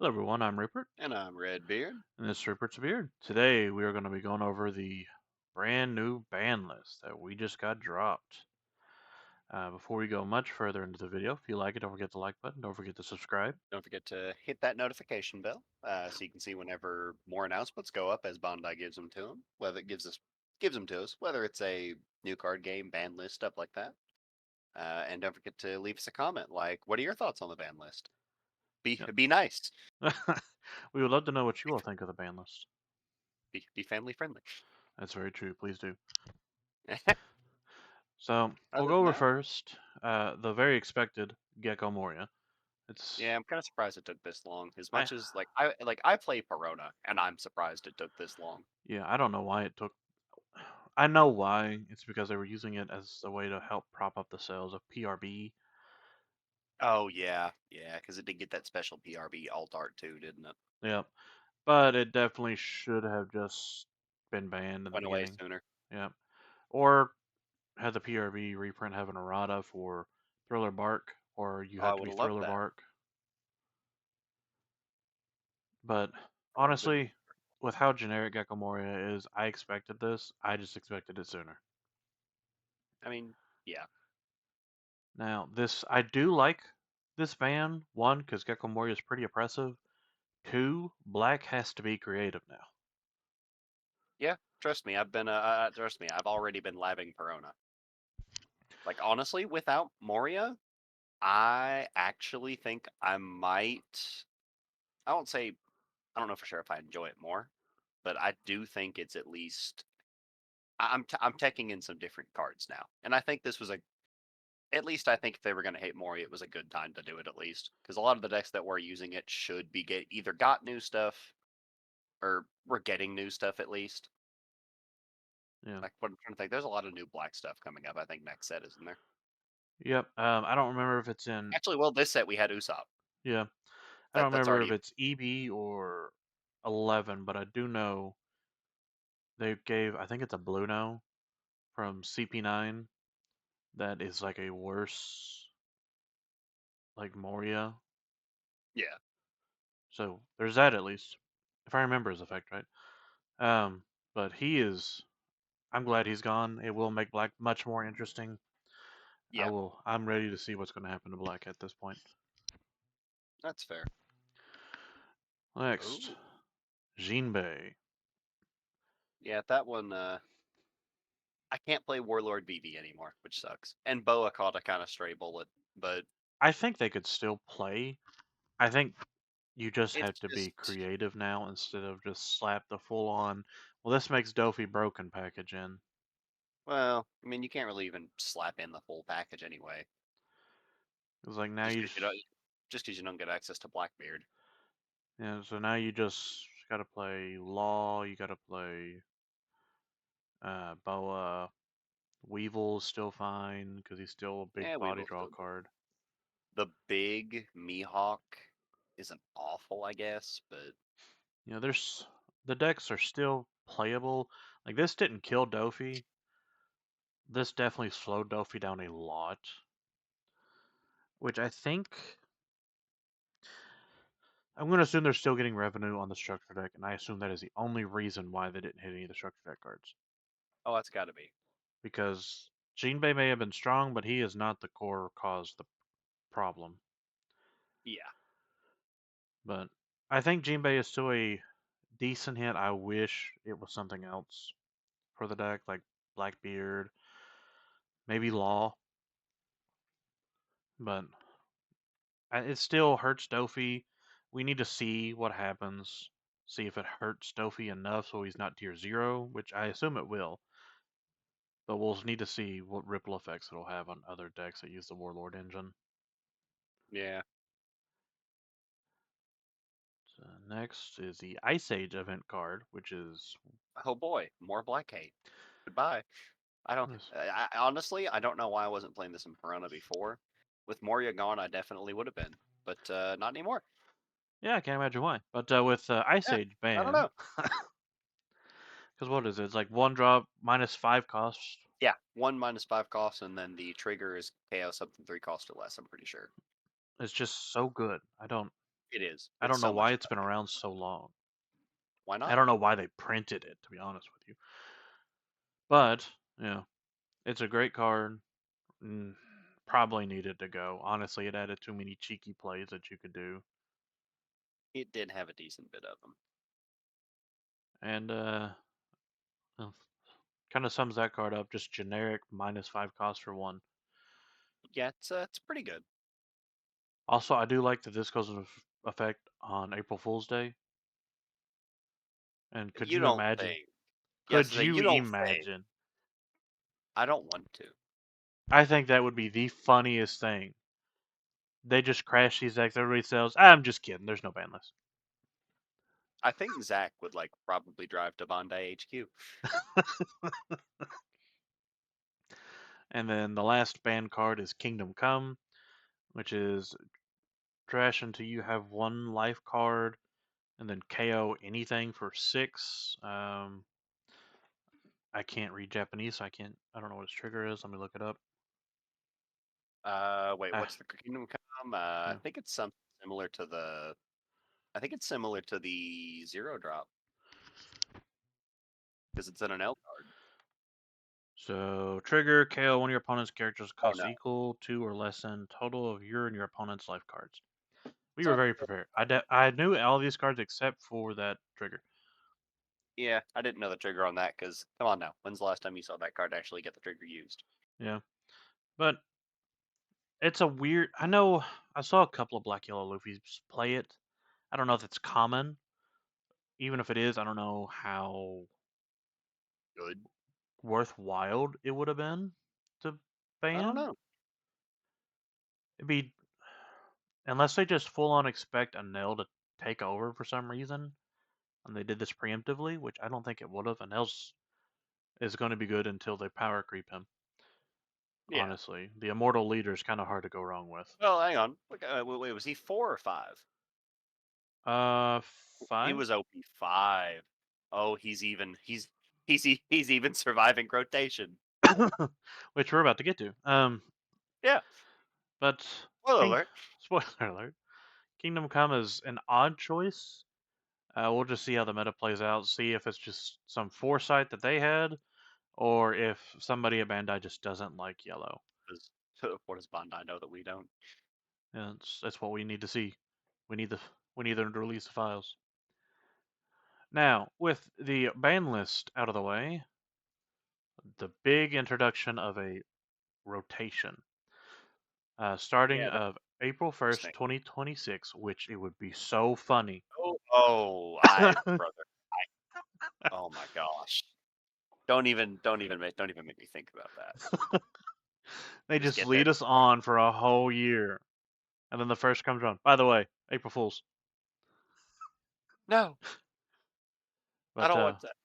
Hello everyone, I'm Rupert, And I'm Redbeard. and this is Rupert's Beard. Today we are going to be going over the brand new ban list that we just got dropped. Before we go much further into the video, if you like it, don't forget the like button, don't forget to subscribe. Don't forget to hit that notification bell so you can see whenever more announcements go up as Bandai gives them to them. Whether it gives them to us, whether it's a new card game, ban list, stuff like that. And don't forget to leave us a comment. Like, what are your thoughts on the ban list? Be nice. Yep. We would love to know what you all think of the ban list. Be family friendly. That's very true, please do. So we'll Other go than over that, first the very expected Gecko Moria. It's yeah, I'm kind of surprised it took this long. As I much as I play Perona, and I'm surprised it took this long. yeah, I don't know why it took. I know why. It's because they were using it as a way to help prop up the sales of PRB. Oh yeah, because it did get that special PRB alt art too, didn't it? Yep. But it definitely should have just been banned in the Went away beginning. sooner. Yeah. Or had the PRB reprint have an errata for Thriller Bark, or you Oh, I had to would be have loved Thriller that. Bark. But That would have been. honestly, with how generic Gecko Moria is, I expected this. I just expected it sooner. I mean, yeah, Now, I do like this ban. One, because Gecko Moria is pretty oppressive. Two, Black has to be creative now. yeah. Trust me, trust me. I've already been labbing Perona. Like honestly, without Moria, I actually think I might. I won't say. I don't know for sure if I enjoy it more, but I do think it's at least. I'm teching in some different cards now, and I think this was a. At least I think if they were going to hate Moria, it was a good time to do it at least, because a lot of the decks that were using it should be either got new stuff or we're getting new stuff at least. Yeah. Like what I'm trying to think, there's a lot of new black stuff coming up. I think next set is in there. Yep. I don't remember if it's in. Actually, well, this set we had Usopp. Yeah. I don't That's remember if already it's EB or 11, but I do know they gave, I think it's a Blue No from CP9 that is like a worse, like Moria. yeah, So there's that at least, if I remember his effect right. Um, but I'm glad he's gone. It will make Black much more interesting. yeah. I'm ready to see what's going to happen to Black at this point. That's fair. Next, Oh, Jinbei. yeah, that one. I can't play Warlord BB anymore, which sucks. And Boa caught a kind of stray bullet, but I think they could still play. I think you just it's have to be just. creative now instead of just slap the full on. Well, this makes Dofi broken package in. Well, I mean, you can't really even slap in the full package anyway, It's like now just you because you don't. Just because you don't get access to Blackbeard. so now you just gotta play Law. You gotta play Boa. Weevil's still fine because he's still a big Yeah, we body will draw still good. card. The big Mihawk isn't awful, I guess, but There's the decks are still playable. Like this didn't kill Dofi. This definitely slowed Dofi down a lot, which I think I'm going to assume they're still getting revenue on the structure deck, and I assume that is the only reason why they didn't hit any of the structure deck cards. oh, that's got to be. Because Jinbei may have been strong, but he is not the core cause the problem. Yeah, But I think Jinbei is still a decent hit. I wish it was something else for the deck, like Blackbeard, maybe Law, but it still hurts Dofi. We need to see what happens. See if it hurts Dofi enough so he's not tier 0, which I assume it will. But we'll need to see what ripple effects it'll have on other decks that use the Warlord engine. yeah. So next is the Ice Age event card, which is Oh boy, more Black Hate. Goodbye. I don't. this. Honestly, I don't know why I wasn't playing this in Piranha before. With Moria gone, I definitely would have been, but not anymore. Yeah, I can't imagine why. But with Ice Yeah, Age I don't banned, know. because what is it? It's like 1 drop, -5 cost. Yeah, 1 -5 cost, and then the trigger is KO something 3 cost or less. I'm pretty sure. It's just so good. I don't. It is. I It's don't know so why much it's been better. around so long. Why I not? don't know why they printed it, to be honest with you. But yeah, it's a great card. Mm, probably needed to go. Honestly, it added too many cheeky plays that you could do, It did have a decent bit of them. and kind of sums that card up. Just generic -5 cost for one. Yeah, it's pretty good. Also, I do like that this goes into effect on April Fool's Day. And could You you don't imagine? think? Yes, Could you you don't think? imagine? I don't want to. I think that would be the funniest thing. They just crash these decks. Everybody sells. I'm just kidding. There's no ban list. I think Zach would like probably drive to Bondi HQ. And then the last ban card is Kingdom Come, which is trash until you have one life card, and then KO anything for 6. I can't read Japanese, so I can't. I don't know what its trigger is. Let me look it up. Wait, Ah, what's the Kingdom Come? I yeah. think it's something similar to the. I think it's similar to the zero drop because it's in an L card. So trigger KO one of your opponent's characters Oh costs no, equal to or less than total of your and your opponent's life cards. We were so very prepared. I knew all these cards except for that trigger. yeah, I didn't know the trigger on that because come on now, when's the last time you saw that card actually get the trigger used? Yeah, but it's a weird. I know I saw a couple of Black Yellow Luffy's play it. I don't know if it's common. Even if it is, I don't know how Good. worthwhile it would have been to I don't ban. know. It'd be unless they just full on expect a nail to take over for some reason, and they did this preemptively, which I don't think it would have. And nails is going to be good until they power creep him. Yeah. Honestly, the immortal leader is kind of hard to go wrong with. Well, hang on. Look, wait, was he 4 or 5? Uh, He 5, was OP5. Oh, he's even surviving rotation. which we're about to get to. Yeah. But Spoiler King, alert. spoiler alert, Kingdom Come is an odd choice. We'll just see how the meta plays out. See if it's just some foresight that they had, or if somebody at Bandai just doesn't like yellow. What does Bondi know that we don't? And that's what we need to see. We need the we need them to release the files. Now, with the ban list out of the way, the big introduction of a rotation. Starting Yeah, that's of April 1st, interesting. 2026, which it would be so funny. Brother. Oh my gosh. Don't even make me think about that. They Just just get there. lead us on for a whole year. And then the first comes around. By the way, April Fools. No, I But don't want that.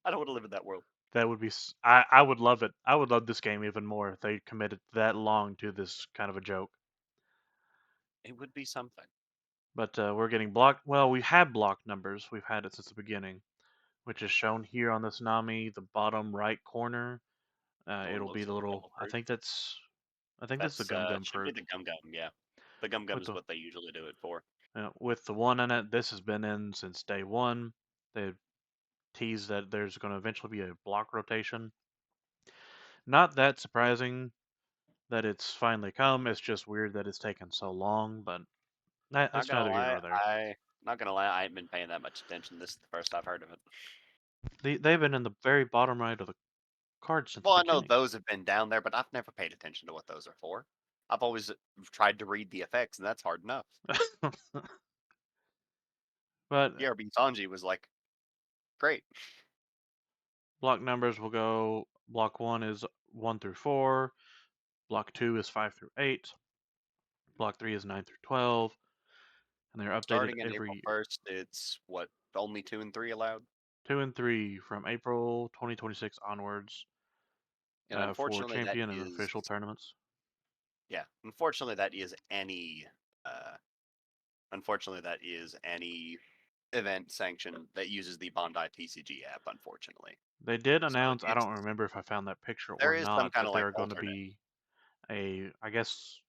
I don't want to live in that world. that would be. I would love it. I would love this game even more if they committed that long to this kind of a joke. It would be something. But we're getting blocked. Well, we had block numbers. We've had it since the beginning, which is shown here on this Nami, the bottom right corner. The one that It'll be looks the like a little. bubble fruit. I think that's the That's gum gum should be fruit the gum gum. Yeah, the gum gum with is the what they usually do it for. with the one in it. This has been in since day one. They teased that there's going to eventually be a block rotation. Not that surprising that it's finally come. It's just weird that it's taken so long, but Not that's gonna neither here lie, nor there. I ain't been paying that much attention. This is the first I've heard of it. They've been in the very bottom right of the card since the Well, I know beginning. those have been down there, but I've never paid attention to what those are for. I've always tried to read the effects, and that's hard enough. But BRB Sanji was like, great. block numbers will go. Block one is 1 through 4. Block two is 5 through 8. Block three is 9 through 12, and they're updated Starting in every April year. 1st, it's what, only 2 and 3 allowed? 2 and 3 from April 2026 onwards And for unfortunately, that champion and is, official tournaments. yeah, unfortunately, that is uh, any event sanction that uses the Bondi TCG app, unfortunately. They did So announce, I it's, don't remember if I found that picture or there is some not, kind that of they like are going to alternate. be I guess,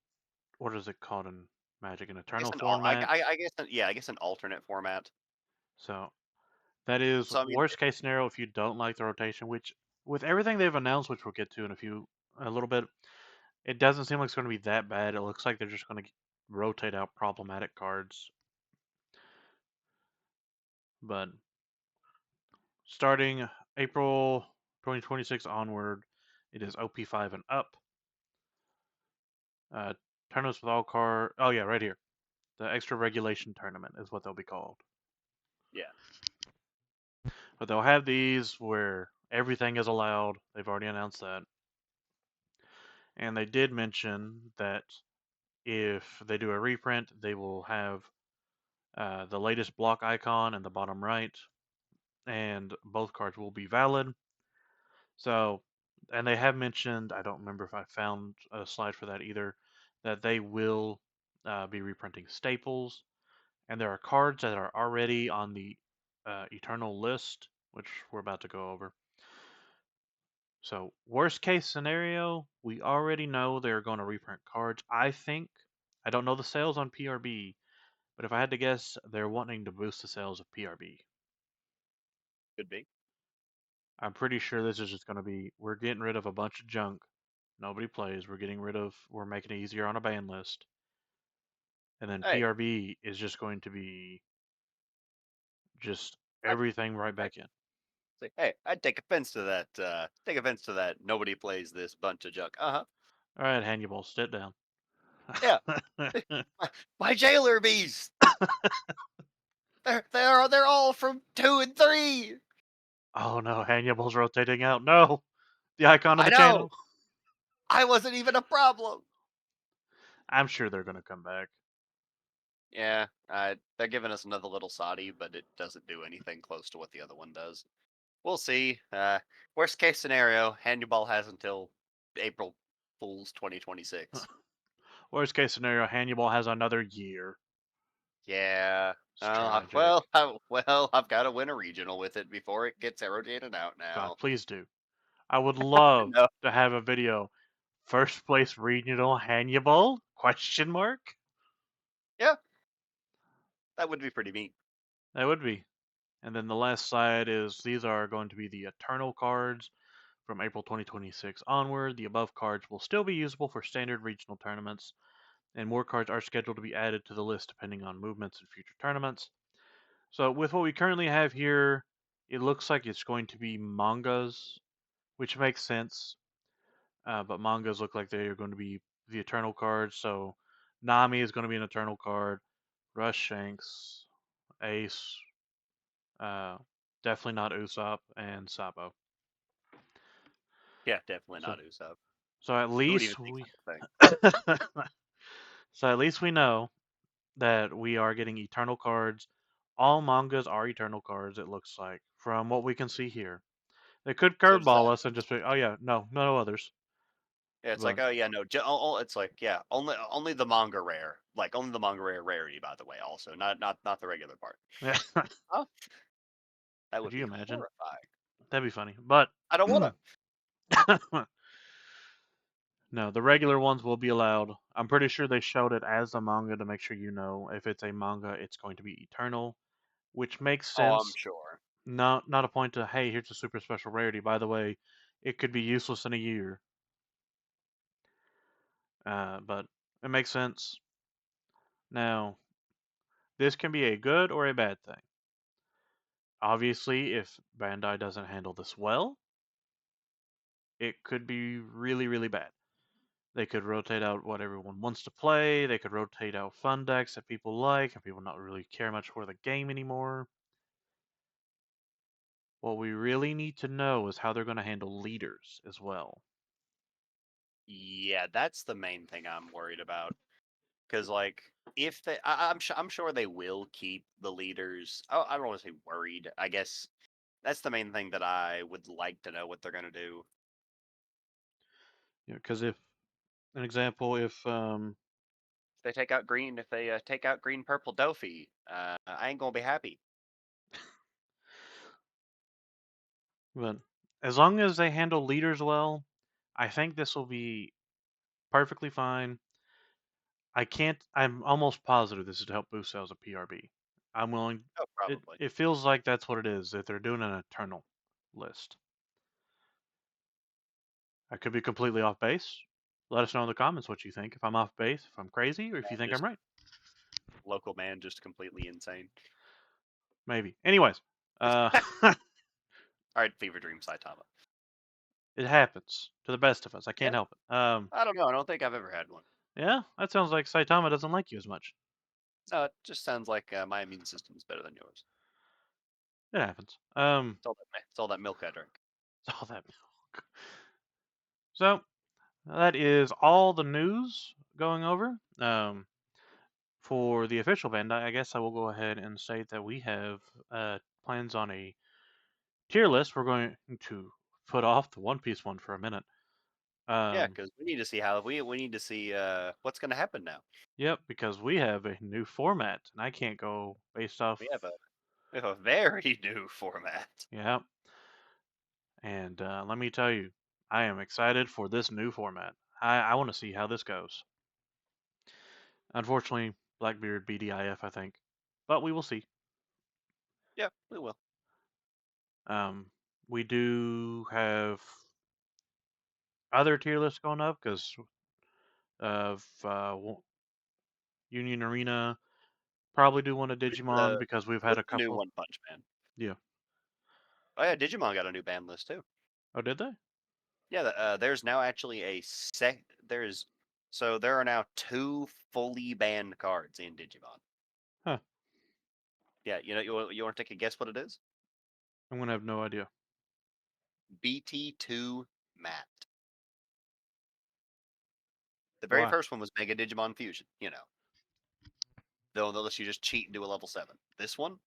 what is it called? Magic in I guess Eternal format. I guess yeah, I guess an alternate format. So that is So I mean, worst case scenario if you don't like the rotation, which with everything they've announced, which we'll get to in a little bit, it doesn't seem like it's going to be that bad. It looks like they're just going to rotate out problematic cards. But starting April 2026 onward, it is OP5 and up. Uh, Tournaments with all card. Oh yeah, right here. The extra regulation tournament is what they'll be called. yeah, But they'll have these where everything is allowed. They've already announced that. And they did mention that if they do a reprint, they will have the latest block icon in the bottom right, and both cards will be valid. So, and they have mentioned, I don't remember if I found a slide for that either, that they will be reprinting staples. And there are cards that are already on the Eternal list, which we're about to go over. So, worst case scenario, we already know they're going to reprint cards. I think, I don't know the sales on PRB, but if I had to guess, they're wanting to boost the sales of PRB. could be. I'm pretty sure this is just going to be we're getting rid of a bunch of junk nobody plays. We're making it easier on a ban list. And then Hey, PRB is just going to be just I everything right I back in. say, hey, I'd take offense to that. Take offense to that. Nobody plays this bunch of junk. Uh huh. All right, Hannibal, sit down. Yeah, my jailer bees. They're all from 2 and 3. Oh no, Hannibal's rotating out. No, the icon of I the know. channel. I wasn't even a problem. I'm sure they're going to come back. Yeah, they're giving us another little Saudi, but it doesn't do anything close to what the other one does. We'll see. Worst case scenario, Hannibal has until April Fools 2026. Worst case scenario, Hannibal has another year. Yeah. It's tragic. I've got to win a regional with it before it gets rotated out God, now. please do. I would love No. to have a video. First place regional Hannibal? Question mark? Yeah, that would be pretty neat. That would be. And then the last side is these are going to be the Eternal cards from April 2026 onward. The above cards will still be usable for standard regional tournaments, and more cards are scheduled to be added to the list depending on movements in future tournaments. So, with what we currently have here, it looks like it's going to be mangas, which makes sense. But mangas look like they are going to be the Eternal cards. So, Nami is going to be an Eternal card. Rush Shanks, Ace, uh, definitely not Usopp, and Sabo. Yeah, definitely So, not Usopp. so at Who would even least think we, such a thing? so at least we know that we are getting Eternal cards. All mangas are Eternal cards. It looks like from what we can see here. They could So does curveball that. us and just be, oh yeah, no others. Yeah, it's like, But oh yeah, no, it's like, yeah, only the manga rare, like only the manga rare rarity, by the way, also not the regular part. yeah, Huh? That could would you be imagine? horrifying. That'd be funny. But I don't wanna. no, the regular ones will be allowed. I'm pretty sure they showed it as a manga to make sure you know if it's a manga, it's going to be eternal, which makes Oh, I'm sense. sure. Not a point to hey, here's a super special rarity. By the way, it could be useless in a year, but it makes sense. Now, this can be a good or a bad thing. Obviously, if Bandai doesn't handle this well, it could be really bad. They could rotate out what everyone wants to play. They could rotate out fun decks that people like and people not really care much for the game anymore. What we really need to know is how they're going to handle leaders as well. Yeah, that's the main thing I'm worried about. Because like, if I'm sure they will keep the leaders. Oh, I don't want to say worried. I guess that's the main thing that I would like to know what they're gonna do. Because if an example, if If they take out green, if they take out green, purple, Dofi, I ain't gonna be happy. but as long as they handle leaders well, I think this will be perfectly fine. I can't. I'm almost positive this is to help boost sales of PRB. I'm willing. Oh, It probably. it feels like that's what it is. That they're doing an eternal list. I could be completely off base. Let us know in the comments what you think. If I'm off base, if I'm crazy, or if you Man, think I'm just right. local man, just completely insane. Maybe. Anyways, uh, All right, Fever Dream Saitama. it happens to the best of us. I Yeah, can't help it. I don't know. I don't think I've ever had one. Yeah, that sounds like Saitama doesn't like you as much. No, it just sounds like my immune system is better than yours. It happens. It's all that milk I drink. All that milk. So that is all the news going over. For the official Bandai, I guess I will go ahead and state that we have plans on a tier list. We're going to put off the One Piece one for a minute. Yeah, Um, because we need to see how we need to see what's going to happen now. yep, because we have a new format, and I can't go based off. We have a very new format. Yeah, and let me tell you, I am excited for this new format. I want to see how this goes. Unfortunately, Blackbeard BDIF, I think, but we will see. Yeah, we will. Um, we do have other tier lists going up because of Union Arena. Probably do one of Digimon because we've had With a the new couple. One Punch Man. Yeah. Oh yeah, Digimon got a new ban list too. Oh, did they? Yeah, there's now actually a sec. There's so there are now two fully banned cards in Digimon. Huh. Yeah, you want to take a guess what it is? I'm gonna have no idea. BT2 Matt. The very Why? first one was Mega Digimon Fusion. They'll let you just cheat and do a level 7. This one,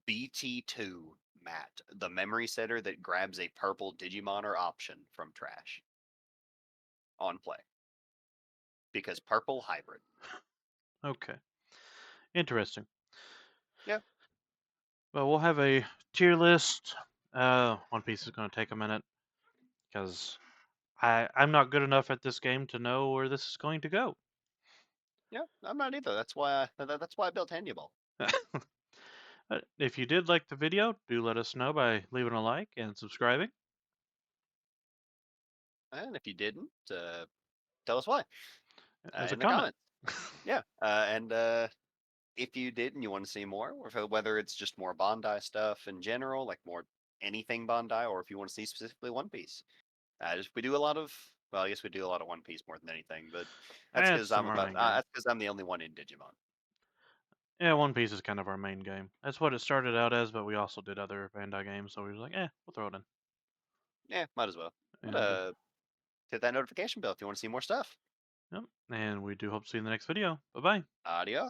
BT2 Matt, the memory setter that grabs a purple Digimon or option from trash on play because purple hybrid. Okay. Interesting. Yeah, Well, we'll have a tier list. One Piece is gonna take a minute because I'm not good enough at this game to know where this is going to go. yeah, I'm not either. That's why I built Handyball. If you did like the video, do let us know by leaving a like and subscribing And if you didn't, tell us why as a in the comment. comments. Yeah, and if you did and you want to see more, or whether it's just more Bondi stuff in general, like more anything Bondi, or if you want to see specifically One Piece, just we do a lot of. Well, I guess we do a lot of One Piece more than anything, but that's because That's I'm our about. main game. That's because I'm the only one in Digimon. Yeah, One Piece is kind of our main game. That's what it started out as, but we also did other Bandai games, so we was like, we'll throw it in. Yeah, might as well. But And hit that notification bell if you want to see more stuff. yep, and we do hope to see you in the next video. Bye bye. Adios.